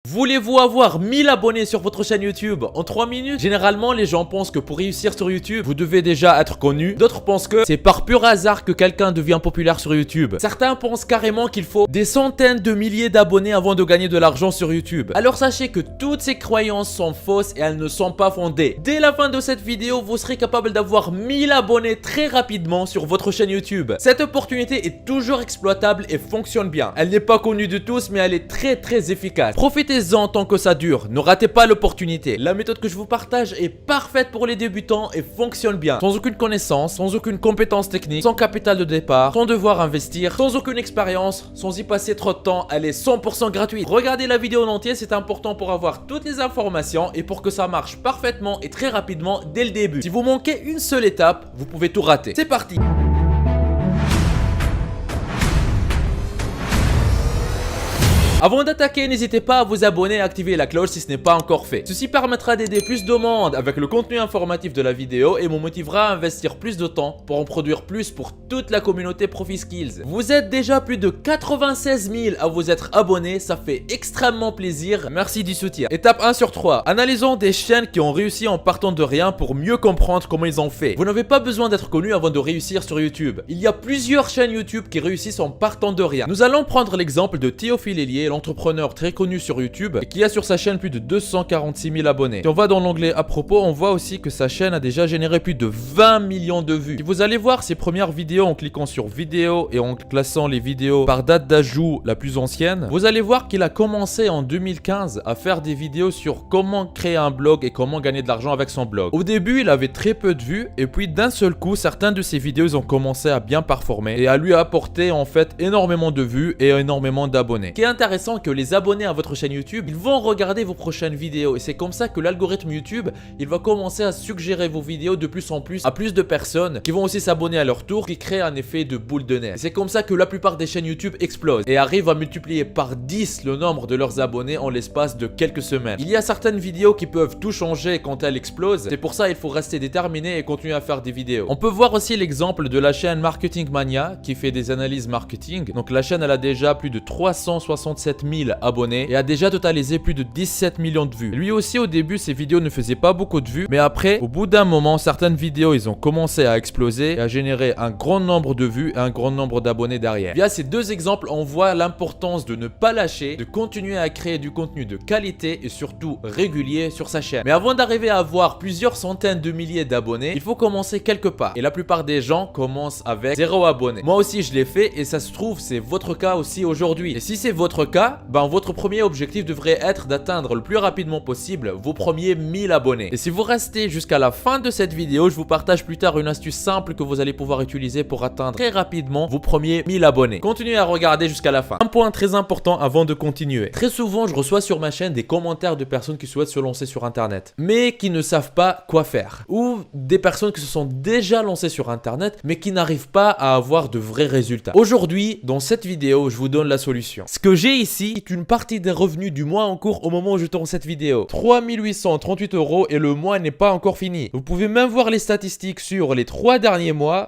Voulez-vous avoir 1000 abonnés sur votre chaîne YouTube en 3 minutes? Généralement, les gens pensent que pour réussir sur YouTube, vous devez déjà être connu. D'autres pensent que c'est par pur hasard que quelqu'un devient populaire sur YouTube. Certains pensent carrément qu'il faut des centaines de milliers d'abonnés avant de gagner de l'argent sur YouTube. Alors sachez que toutes ces croyances sont fausses et elles ne sont pas fondées. Dès la fin de cette vidéo, vous serez capable d'avoir 1000 abonnés très rapidement sur votre chaîne YouTube. Cette opportunité est toujours exploitable et fonctionne bien. Elle n'est pas connue de tous, mais elle est très efficace. Profitez-en tant que ça dure, ne ratez pas l'opportunité. La méthode que je vous partage est parfaite pour les débutants et fonctionne bien. Sans aucune connaissance, sans aucune compétence technique, sans capital de départ, sans devoir investir, sans aucune expérience, sans y passer trop de temps, elle est 100% gratuite. Regardez la vidéo en entier, c'est important pour avoir toutes les informations et pour que ça marche parfaitement et très rapidement dès le début. Si vous manquez une seule étape, vous pouvez tout rater. C'est parti! Avant d'attaquer, n'hésitez pas à vous abonner et à activer la cloche si ce n'est pas encore fait. Ceci permettra d'aider plus de monde avec le contenu informatif de la vidéo et me motivera à investir plus de temps pour en produire plus pour toute la communauté ProfiSkills. Vous êtes déjà plus de 96 000 à vous être abonnés, ça fait extrêmement plaisir. Merci du soutien. Étape 1 sur 3. Analysons des chaînes qui ont réussi en partant de rien pour mieux comprendre comment ils ont fait. Vous n'avez pas besoin d'être connu avant de réussir sur YouTube. Il y a plusieurs chaînes YouTube qui réussissent en partant de rien. Nous allons prendre l'exemple de Théophile Hélier, l'entrepreneur très connu sur YouTube et qui a sur sa chaîne plus de 246 000 abonnés. Si on va dans l'onglet à propos, on voit aussi que sa chaîne a déjà généré plus de 20 millions de vues. Si vous allez voir ses premières vidéos en cliquant sur vidéo et en classant les vidéos par date d'ajout la plus ancienne, vous allez voir qu'il a commencé en 2015 à faire des vidéos sur comment créer un blog et comment gagner de l'argent avec son blog. Au début, il avait très peu de vues et puis d'un seul coup, certaines de ses vidéos ont commencé à bien performer et à lui apporter en fait énormément de vues et énormément d'abonnés. Ce qui est intéressant, que les abonnés à votre chaîne YouTube, ils vont regarder vos prochaines vidéos et c'est comme ça que l'algorithme YouTube, il va commencer à suggérer vos vidéos de plus en plus à plus de personnes qui vont aussi s'abonner à leur tour, qui crée un effet de boule de neige. C'est comme ça que la plupart des chaînes YouTube explosent et arrivent à multiplier par 10 le nombre de leurs abonnés en l'espace de quelques semaines. Il y a certaines vidéos qui peuvent tout changer quand elles explosent, c'est pour ça il faut rester déterminé et continuer à faire des vidéos. On peut voir aussi l'exemple de la chaîne Marketing Mania qui fait des analyses marketing. Donc la chaîne elle a déjà plus de 367 000 abonnés et a déjà totalisé plus de 17 millions de vues. Lui aussi au début ses vidéos ne faisaient pas beaucoup de vues, mais après au bout d'un moment certaines vidéos ils ont commencé à exploser et à générer un grand nombre de vues et un grand nombre d'abonnés derrière. Via ces deux exemples on voit l'importance de ne pas lâcher, de continuer à créer du contenu de qualité et surtout régulier sur sa chaîne. Mais avant d'arriver à avoir plusieurs centaines de milliers d'abonnés, il faut commencer quelque part et la plupart des gens commencent avec 0 abonnés. Moi aussi je l'ai fait et ça se trouve c'est votre cas aussi aujourd'hui. Et si c'est votre cas, votre premier objectif devrait être d'atteindre le plus rapidement possible vos premiers 1000 abonnés. Et si vous restez jusqu'à la fin de cette vidéo, je vous partage plus tard une astuce simple que vous allez pouvoir utiliser pour atteindre très rapidement vos premiers 1000 abonnés. Continuez à regarder jusqu'à la fin. Un point très important avant de continuer. Très souvent, je reçois sur ma chaîne des commentaires de personnes qui souhaitent se lancer sur Internet, mais qui ne savent pas quoi faire. Ou des personnes qui se sont déjà lancées sur Internet, mais qui n'arrivent pas à avoir de vrais résultats. Aujourd'hui, dans cette vidéo, je vous donne la solution. Ce que j'ai ici est une partie des revenus du mois en cours au moment où je tourne cette vidéo. 3 838 € et le mois n'est pas encore fini. Vous pouvez même voir les statistiques sur les 3 derniers mois.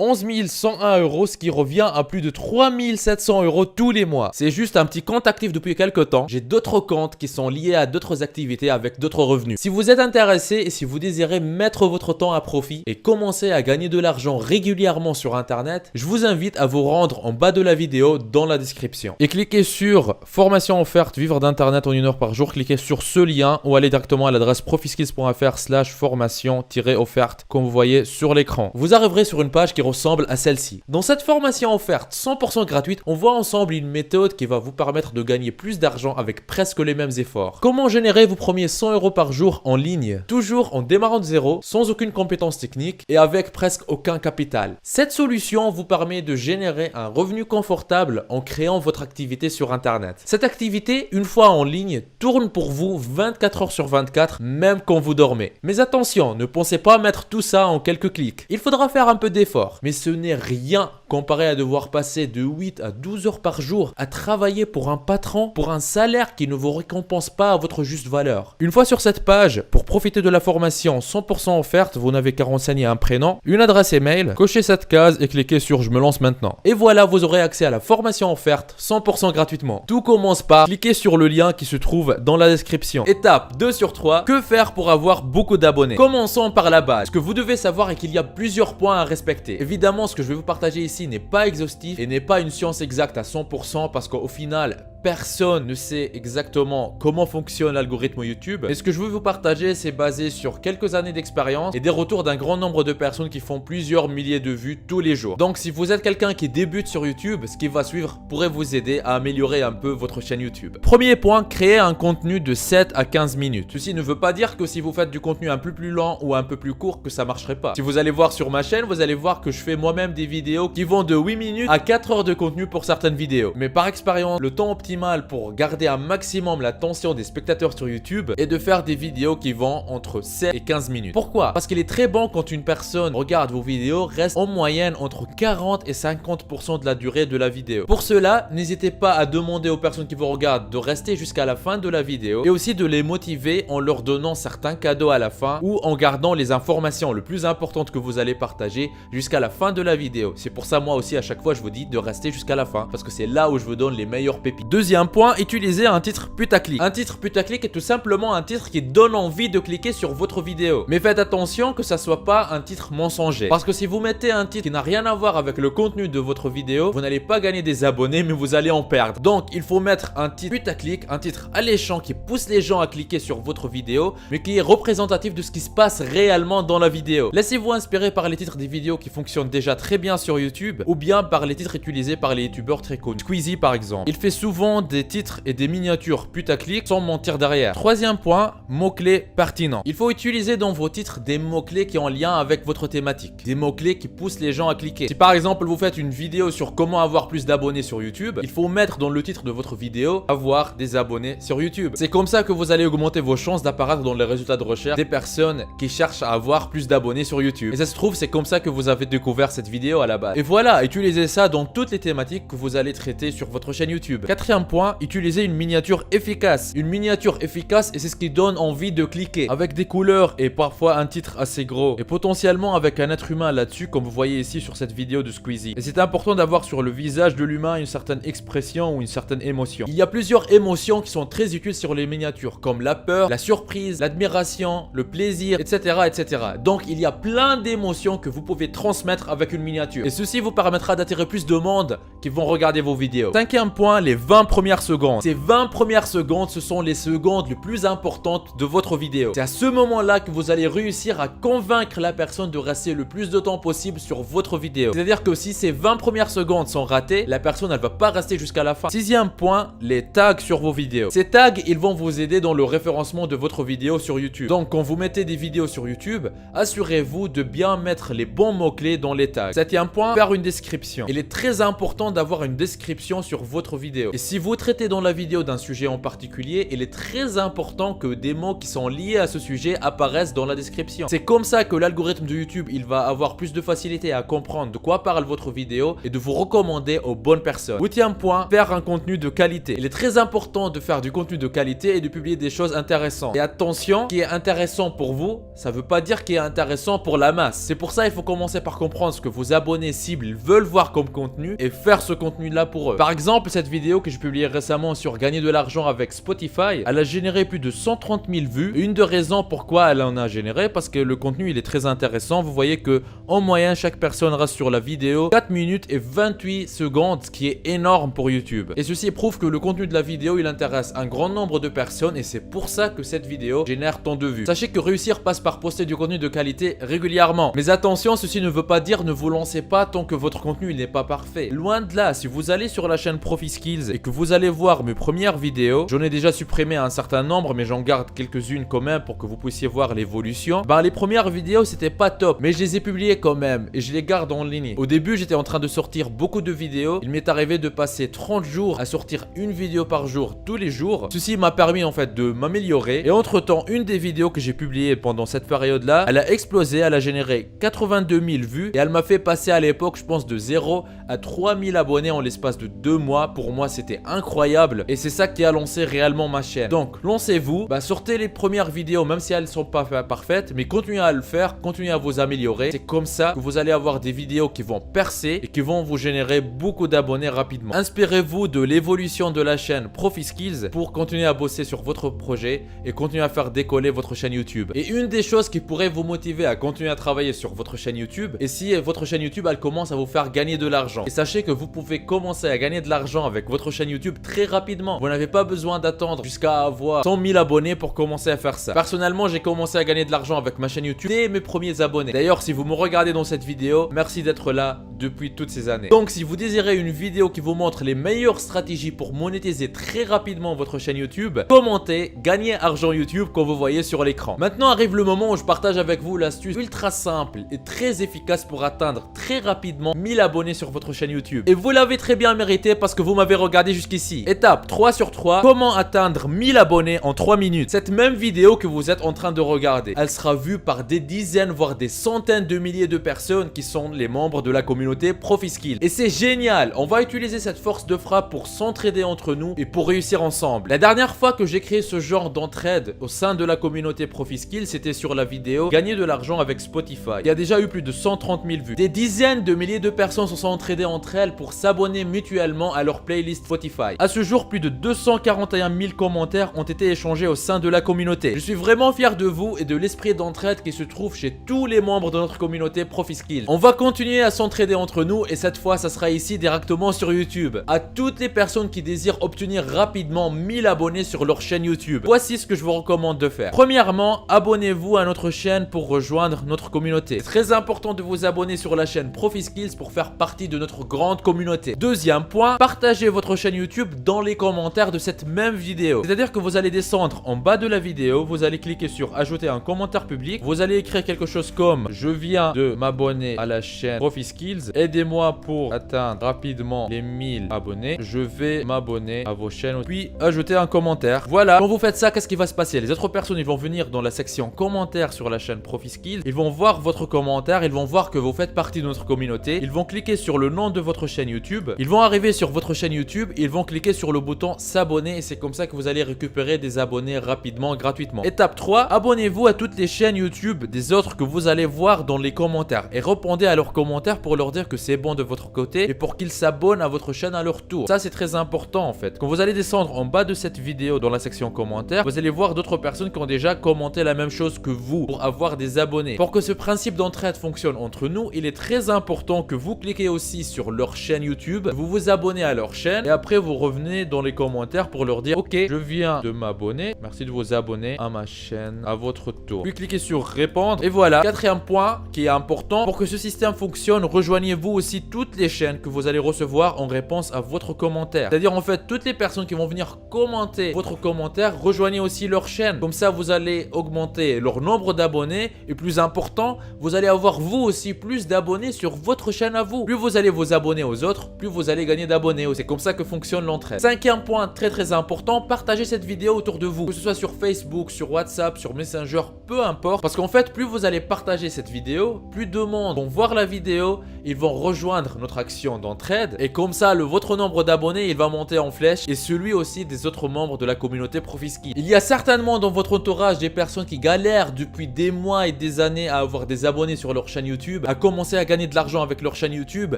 11 101 €, ce qui revient à plus de 3 700 € tous les mois. C'est juste un petit compte actif depuis quelques temps. J'ai d'autres comptes qui sont liés à d'autres activités avec d'autres revenus. Si vous êtes intéressé et si vous désirez mettre votre temps à profit et commencer à gagner de l'argent régulièrement sur Internet, je vous invite à vous rendre en bas de la vidéo dans la description. Et cliquez sur formation offerte vivre d'Internet en 1 heure par jour. Cliquez sur ce lien ou allez directement à l'adresse profiskills.fr/formation-offerte comme vous voyez sur l'écran. Vous arriverez sur une page qui ressemble à celle-ci. Dans cette formation offerte 100% gratuite, on voit ensemble une méthode qui va vous permettre de gagner plus d'argent avec presque les mêmes efforts. Comment générer vos premiers 100 € par jour en ligne, toujours en démarrant de zéro, sans aucune compétence technique et avec presque aucun capital. Cette solution vous permet de générer un revenu confortable en créant votre activité sur Internet. Cette activité, une fois en ligne, tourne pour vous 24 heures sur 24, même quand vous dormez. Mais attention, ne pensez pas mettre tout ça en quelques clics. Il faudra faire un peu d'effort. Mais ce n'est rien comparé à devoir passer de 8 à 12 heures par jour à travailler pour un patron, pour un salaire qui ne vous récompense pas à votre juste valeur. Une fois sur cette page, pour profiter de la formation 100% offerte, vous n'avez qu'à renseigner un prénom, une adresse email, cochez cette case et cliquez sur je me lance maintenant. Et voilà, vous aurez accès à la formation offerte 100% gratuitement. Tout commence par cliquer sur le lien qui se trouve dans la description. Étape 2 sur 3, que faire pour avoir beaucoup d'abonnés? Commençons par la base. Ce que vous devez savoir est qu'il y a plusieurs points à respecter. Évidemment, ce que je vais vous partager ici n'est pas exhaustif et n'est pas une science exacte à 100% parce qu'au final, personne ne sait exactement comment fonctionne l'algorithme YouTube. Et ce que je veux vous partager, c'est basé sur quelques années d'expérience et des retours d'un grand nombre de personnes qui font plusieurs milliers de vues tous les jours. Donc si vous êtes quelqu'un qui débute sur YouTube, ce qui va suivre pourrait vous aider à améliorer un peu votre chaîne YouTube. Premier point, créer un contenu de 7 à 15 minutes. Ceci ne veut pas dire que si vous faites du contenu un peu plus lent ou un peu plus court que ça marcherait pas. Si vous allez voir sur ma chaîne, vous allez voir que je fais moi-même des vidéos qui vont de 8 minutes à 4 heures de contenu pour certaines vidéos. Mais par expérience, le temps optimal pour garder un maximum l'attention des spectateurs sur YouTube est de faire des vidéos qui vont entre 7 et 15 minutes. Pourquoi? Parce qu'il est très bon quand une personne regarde vos vidéos, reste en moyenne entre 40 et 50% de la durée de la vidéo. Pour cela, n'hésitez pas à demander aux personnes qui vous regardent de rester jusqu'à la fin de la vidéo et aussi de les motiver en leur donnant certains cadeaux à la fin ou en gardant les informations les plus importantes que vous allez partager jusqu'à la fin de la vidéo. C'est pour ça moi aussi à chaque fois je vous dis de rester jusqu'à la fin parce que c'est là où je vous donne les meilleures pépites. Deuxième point, utilisez un titre putaclic. Un titre putaclic est tout simplement un titre qui donne envie de cliquer sur votre vidéo. Mais faites attention que ça soit pas un titre mensonger. Parce que si vous mettez un titre qui n'a rien à voir avec le contenu de votre vidéo, vous n'allez pas gagner des abonnés mais vous allez en perdre. Donc il faut mettre un titre putaclic, un titre alléchant qui pousse les gens à cliquer sur votre vidéo mais qui est représentatif de ce qui se passe réellement dans la vidéo. Laissez-vous inspirer par les titres des vidéos qui fonctionnent déjà très bien sur YouTube ou bien par les titres utilisés par les youtubeurs très connus. Squeezie par exemple. Il fait souvent des titres et des miniatures putaclic sans mentir derrière. Troisième point, mots-clés pertinents. Il faut utiliser dans vos titres des mots-clés qui ont en lien avec votre thématique. Des mots-clés qui poussent les gens à cliquer. Si par exemple vous faites une vidéo sur comment avoir plus d'abonnés sur YouTube, il faut mettre dans le titre de votre vidéo avoir des abonnés sur YouTube. C'est comme ça que vous allez augmenter vos chances d'apparaître dans les résultats de recherche des personnes qui cherchent à avoir plus d'abonnés sur YouTube. Et ça se trouve, c'est comme ça que vous avez découvert cette vidéo à la base. Et voilà, utilisez ça dans toutes les thématiques que vous allez traiter sur votre chaîne YouTube. Quatrième point, utilisez une miniature efficace. Une miniature efficace et c'est ce qui donne envie de cliquer. Avec des couleurs et parfois un titre assez gros. Et potentiellement avec un être humain là-dessus comme vous voyez ici sur cette vidéo de Squeezie. Et c'est important d'avoir sur le visage de l'humain une certaine expression ou une certaine émotion. Il y a plusieurs émotions qui sont très utiles sur les miniatures comme la peur, la surprise, l'admiration, le plaisir, etc., etc. Donc il y a plein d'émotions que vous pouvez transmettre avec une miniature. Et ceci vous permettra d'attirer plus de monde qui vont regarder vos vidéos. Cinquième point, les 20 premières secondes. Ces 20 premières secondes, ce sont les secondes les plus importantes de votre vidéo. C'est à ce moment-là que vous allez réussir à convaincre la personne de rester le plus de temps possible sur votre vidéo. C'est-à-dire que si ces 20 premières secondes sont ratées, la personne elle va pas rester jusqu'à la fin. Sixième point, les tags sur vos vidéos. Ces tags, ils vont vous aider dans le référencement de votre vidéo sur YouTube. Donc quand vous mettez des vidéos sur YouTube, assurez-vous de bien mettre les bons mots-clés dans les tags. Septième point, faire une description. Il est très important d'avoir une description sur votre vidéo. Et si vous traitez dans la vidéo d'un sujet en particulier, il est très important que des mots qui sont liés à ce sujet apparaissent dans la description. C'est comme ça que l'algorithme de YouTube, il va avoir plus de facilité à comprendre de quoi parle votre vidéo et de vous recommander aux bonnes personnes. Huitième point, faire un contenu de qualité. Il est très important de faire du contenu de qualité et de publier des choses intéressantes. Et attention, ce qui est intéressant pour vous, ça veut pas dire qu'il est intéressant pour la masse. C'est pour ça il faut commencer par comprendre ce que vos abonnés cibles veulent voir comme contenu et faire ce contenu là pour eux. Par exemple, cette vidéo que j'ai publiée récemment sur gagner de l'argent avec Spotify, elle a généré plus de 130 000 vues. Une des raisons pourquoi elle en a généré, parce que le contenu il est très intéressant. Vous voyez que en moyenne chaque personne reste sur la vidéo 4 minutes et 28 secondes, ce qui est énorme pour YouTube. Et ceci prouve que le contenu de la vidéo il intéresse un grand nombre de personnes et c'est pour ça que cette vidéo génère tant de vues. Sachez que réussir passe par poster du contenu de qualité régulièrement. Mais attention, ceci ne veut pas dire ne vous lancez pas tant que votre contenu il n'est pas parfait. Loin de là, si vous allez sur la chaîne ProfiSkills et que vous allez voir mes premières vidéos, j'en ai déjà supprimé un certain nombre, mais j'en garde quelques-unes quand même pour que vous puissiez voir l'évolution. Ben, les premières vidéos, c'était pas top, mais je les ai publiées quand même et je les garde en ligne. Au début, j'étais en train de sortir beaucoup de vidéos. Il m'est arrivé de passer 30 jours à sortir une vidéo par jour, tous les jours. Ceci m'a permis en fait de m'améliorer. Et entre temps, une des vidéos que j'ai publiées pendant cette période-là, elle a explosé, elle a généré 82 000 vues et elle m'a fait passer à l'époque, je pense, de 0 à 3000 abonnés en l'espace de 2 mois. Pour moi, c'était incroyable et c'est ça qui a lancé réellement ma chaîne. Donc, lancez-vous, bah, sortez les premières vidéos, même si elles ne sont pas parfaites, mais continuez à le faire, continuez à vous améliorer. C'est comme ça que vous allez avoir des vidéos qui vont percer et qui vont vous générer beaucoup d'abonnés rapidement. Inspirez-vous de l'évolution de la chaîne ProfiSkills pour continuer à bosser sur votre projet et continuer à faire décoller votre chaîne YouTube. Et une des choses qui pourrait vous motiver à continuer à travailler sur votre chaîne YouTube, et si votre chaîne YouTube elle commence à vous faire gagner de l'argent. Et sachez que vous pouvez commencer à gagner de l'argent avec votre chaîne YouTube très rapidement. Vous n'avez pas besoin d'attendre jusqu'à avoir 100 000 abonnés pour commencer à faire ça. Personnellement, j'ai commencé à gagner de l'argent avec ma chaîne YouTube dès mes premiers abonnés. D'ailleurs, si vous me regardez dans cette vidéo, merci d'être là depuis toutes ces années. Donc, si vous désirez une vidéo qui vous montre les meilleures stratégies pour monétiser très rapidement votre chaîne YouTube, commentez, gagnez argent YouTube comme vous voyez sur l'écran. Maintenant arrive le moment où je partage avec vous l'astuce ultra simple et très efficace pour atteindre très rapidement 1000 abonnés sur votre chaîne YouTube. Et vous l'avez très bien mérité parce que vous m'avez regardé jusqu'ici. Étape 3 sur 3, comment atteindre 1000 abonnés en 3 minutes. Cette même vidéo que vous êtes en train de regarder, elle sera vue par des dizaines voire des centaines de milliers de personnes qui sont les membres de la communauté ProfiSkills. Et c'est génial, on va utiliser cette force de frappe pour s'entraider entre nous et pour réussir ensemble. La dernière fois que j'ai créé ce genre d'entraide au sein de la communauté ProfiSkills, c'était sur la vidéo gagner de l'argent avec Spotify. Il y a déjà eu plus de 130 000 vues. Des dizaines de milliers de personnes se sont entraidées entre elles pour s'abonner mutuellement à leur playlist Spotify. À ce jour, plus de 241 000 commentaires ont été échangés au sein de la communauté. Je suis vraiment fier de vous et de l'esprit d'entraide qui se trouve chez tous les membres de notre communauté ProfiSkills. On va continuer à s'entraider entre nous et cette fois, ça sera ici directement sur YouTube. À toutes les personnes qui désirent obtenir rapidement 1000 abonnés sur leur chaîne YouTube, voici ce que je vous recommande de faire. Premièrement, abonnez-vous à notre chaîne pour rejoindre notre communauté. C'est très important de vous abonner sur la chaîne ProfiSkills pour faire partie de notre grande communauté. Deuxième point, partagez votre chaîne YouTube dans les commentaires de cette même vidéo. C'est-à-dire que vous allez descendre en bas de la vidéo, vous allez cliquer sur ajouter un commentaire public, vous allez écrire quelque chose comme je viens de m'abonner à la chaîne ProfiSkills, aidez-moi pour atteindre rapidement les 1000 abonnés, je vais m'abonner à vos chaînes, puis ajouter un commentaire. Voilà, quand vous faites ça, qu'est-ce qui va se passer? Les autres personnes, ils vont venir dans la section commentaires sur la chaîne ProfiSkills, ils vont voir votre commentaire, ils vont voir que vous faites partie de notre communauté, ils vont cliquer sur le nom de votre chaîne YouTube, ils vont arriver sur votre chaîne YouTube, ils vont cliquer sur le bouton s'abonner et c'est comme ça que vous allez récupérer des abonnés rapidement, gratuitement. Étape 3, abonnez-vous à toutes les chaînes YouTube des autres que vous allez voir dans les commentaires et répondez à leurs commentaires pour leur dire que c'est bon de votre côté et pour qu'ils s'abonnent à votre chaîne à leur tour. Ça, c'est très important en fait. Quand vous allez descendre en bas de cette vidéo dans la section commentaires, vous allez voir d'autres personnes qui ont déjà commenté la même chose que vous pour avoir des abonnés. Pour que ce principe d'entraide fonctionne entre nous, il est très important que vous cliquez aussi sur leur chaîne YouTube, vous vous abonnez à leur chaîne et après vous revenez dans les commentaires pour leur dire ok, je viens de m'abonner, merci de vous abonner à ma chaîne à votre tour. Puis cliquez sur répondre et voilà. Quatrième point qui est important, pour que ce système fonctionne, rejoignez-vous aussi toutes les chaînes que vous allez recevoir en réponse à votre commentaire. C'est-à-dire en fait toutes les personnes qui vont venir commenter votre commentaire, rejoignez aussi leur chaîne. Comme ça vous allez augmenter leur nombre d'abonnés et plus important, vous allez avoir vous aussi plus d'abonnés sur votre chaîne à vous. Plus vous allez vous abonner aux autres, plus vous allez gagner d'abonnés. C'est comme ça que fonctionne l'entraide. Cinquième point très important, partagez cette vidéo autour de vous, que ce soit sur Facebook, sur WhatsApp, sur Messenger, peu importe, parce qu'en fait plus vous allez partager cette vidéo, plus de monde vont voir la vidéo, ils vont rejoindre notre action d'entraide et comme ça votre nombre d'abonnés il va monter en flèche et celui aussi des autres membres de la communauté ProfiSkills. Il y a certainement dans votre entourage des personnes qui galèrent depuis des mois et des années à avoir des abonnés sur leur chaîne YouTube, à commencer à gagner de l'argent avec leur chaîne YouTube.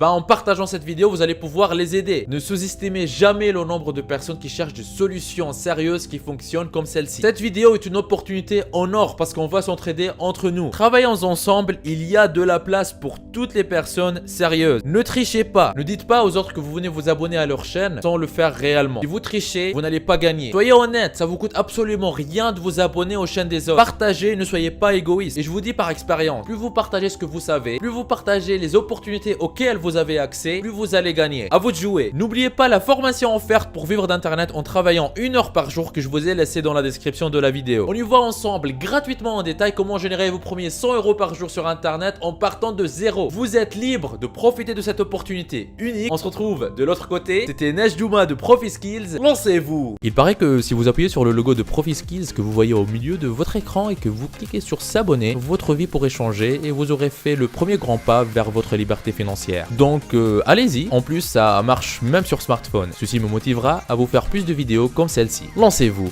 En partageant cette vidéo vous allez pouvoir les aider. Ne sous-estimez jamais le nombre de personnes qui cherchent des solutions sérieuses qui fonctionnent comme celle-ci. Cette vidéo est une opportunité en or parce qu'on va s'entraider entre nous. Travaillons ensemble, il y a de la place pour toutes les personnes sérieuses. Ne trichez pas, ne dites pas aux autres que vous venez vous abonner à leur chaîne sans le faire réellement. Si vous trichez, vous n'allez pas gagner. Soyez honnête, ça vous coûte absolument rien de vous abonner aux chaînes des autres. Partagez, ne soyez pas égoïste. Et je vous dis par expérience, plus vous partagez ce que vous savez, plus vous partagez les opportunités auxquelles vous avez accès, plus vous allez gagner. À vous de jouer. N'oubliez pas la formation offerte pour vivre d'internet en travaillant 1 heure par jour que je vous ai laissé dans la description de la vidéo. On y voit ensemble gratuitement en détail comment générer vos premiers 100 € par jour sur internet en partant de zéro. Vous êtes libre de profiter de cette opportunité unique. On se retrouve de l'autre côté. C'était Nejdouma de ProfiSkills. Lancez-vous. Il paraît que si vous appuyez sur le logo de ProfiSkills que vous voyez au milieu de votre écran et que vous cliquez sur s'abonner, votre vie pourrait changer et vous aurez fait le premier grand pas vers votre liberté financière. Donc allez-y. En plus, ça marche même sur smartphone. Ceci me motivera à vous faire plus de vidéos comme celle-ci. Lancez-vous.